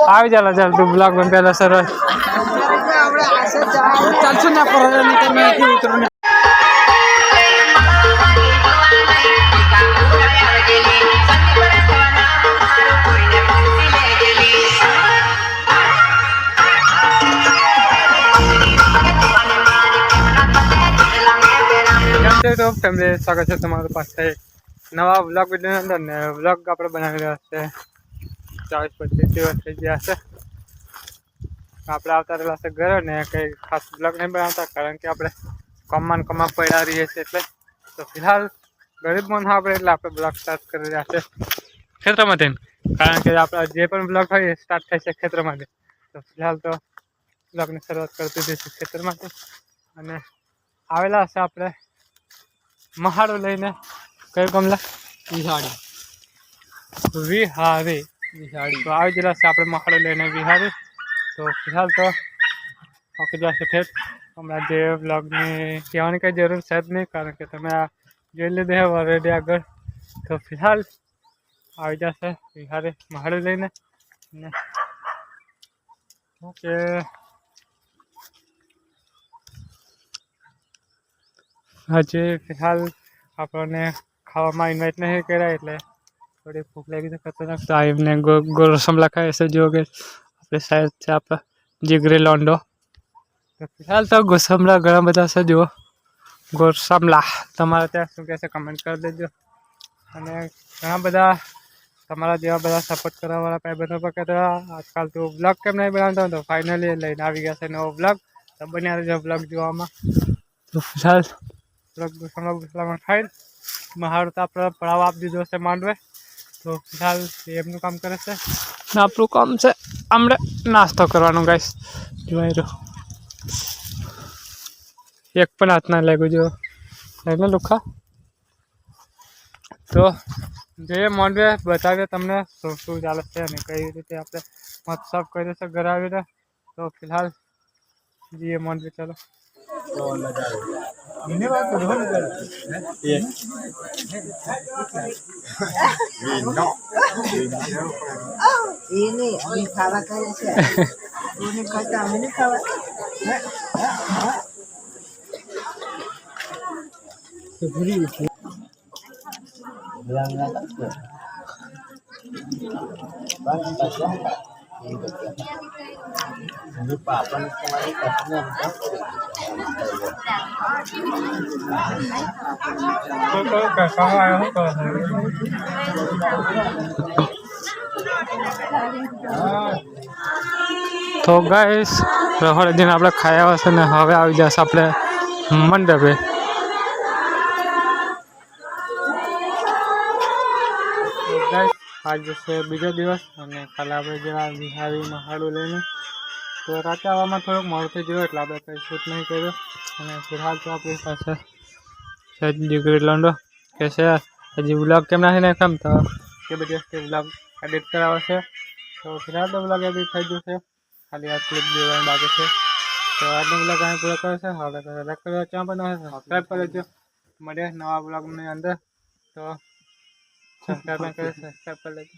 આવી ચાલો ચાલ તું બ્લોગ માં પેલા સરસ ચાલશું ના પર તમે ઉતરો તો ફેમિલી સ્વાગત છે તમારું પાસે નવા વ્લોગ વિડીયોની અંદર ને વ્લોગ આપણે બનાવી રહ્યા છે 40-25 દિવસ થઈ ગયા છે આપણે આવતા રહેલા છે ઘરે ને કંઈ ખાસ વ્લોગ નહીં બનાવતા કારણ કે આપણે કમમાં પડ્યા રહીએ છીએ એટલે તો ફિલહાલ ગરીબ માણસ આપણે એટલે આપણે બ્લોગ સ્ટાર્ટ કરી રહ્યા છે ખેતરમાંથી કારણ કે આપણા જે પણ બ્લોગ હોય એ સ્ટાર્ટ થાય છે ખેતરમાંથી તો ફિલહાલ તો બ્લોગની શરૂઆત કરી દીધી છે ખેતરમાંથી અને આવેલા હશે આપણે મહાડો લઈને કયું કમલા વિહારી તો આવી ગયેલા છે આપણે મહાડો લઈને વિહારી તો ફિલહાલ તો ઓકે જશે ઠેઠ હમણાં જે બ્લોગની કહેવાની કંઈ જરૂર છે જ નહીં કારણ કે તમે આ જોઈ લીધે હે ઓલરેડી આગળ તો ફિલહાલ આવી જશે વિહારી મહાડો લઈને ને ઓકે હજી ફિલહાલ આપણને ખાવામાં ઇન્વાઇટ નહીં કર્યા એટલે થોડી ભૂખ લાગી છે ખતરનાક તો એમને ગોરસમલા ખાય છે જો કે આપણે સાઈડ છે આપણા જીગરી લોન્ડો તો ફિલહાલ તો ગોસમલા ઘણા બધા છે જુઓ ગોરસમલા તમારે ત્યાં શું કહે છે કમેન્ટ કરી દેજો અને ઘણા બધા તમારા જેવા બધા સપોર્ટ કરવાવાળા ભાઈબંધો પર કહેતા આજકાલ તો બ્લોગ કેમ નહીં બનાવતો તો ફાઇનલી લઈને આવી ગયા છે નવો બ્લોગ તો બન્યા રહેજો બ્લોગ જોવામાં તો ફિલહાલ ગોસમલા ખાઈ મહાડ તો આપણે પડાવ આપી દીધો છે માંડવે તો ફિલહાલ એમનું કામ કરે છે ને આપણું કામ છે આપણે નાસ્તો કરવાનું ગાઈસ જોઈ રહ્યો એક પણ હાથ ના લાગ્યું જો લઈને લુખા તો જે માંડવે બતાવીએ તમને શું શું ચાલે છે અને કઈ રીતે આપણે મહોત્સવ કર્યો છે ઘરે આવીને તો ફિલહાલ જઈએ માંડવે ચાલો તો ગાઈસ રહોડીને આપણે ખાયા હશે ને હવે આવી જશે આપણે મંડપે આજ છે બીજો દિવસ અને કાલે આપણે જરા વિહારી મહાડું લઈને તો રાતે આવવામાં થોડુંક મોડું થઈ ગયું એટલે આપણે કંઈ શૂટ નહીં કર્યું અને ફિલહાલ તો આપણી પાસે દીકરી લોન્ડો કે છે હજી વ્લોગ કેમ નાખીને કેમ તો કે બધી વસ્તુ વ્લોગ એડિટ કરાવે છે તો ફિલહાલ તો વ્લોગ એડિટ થઈ ગયું છે ખાલી આ ક્લિપ જોવાની બાકી છે તો આજનો વ્લોગ અહીં પૂરો કરે છે હવે લાઈક કરો ત્યાં પણ સબસ્ક્રાઈબ કરી લેજો મળીએ નવા વ્લોગની અંદર તો સબસ્ક્રાઈબ કરી લેજો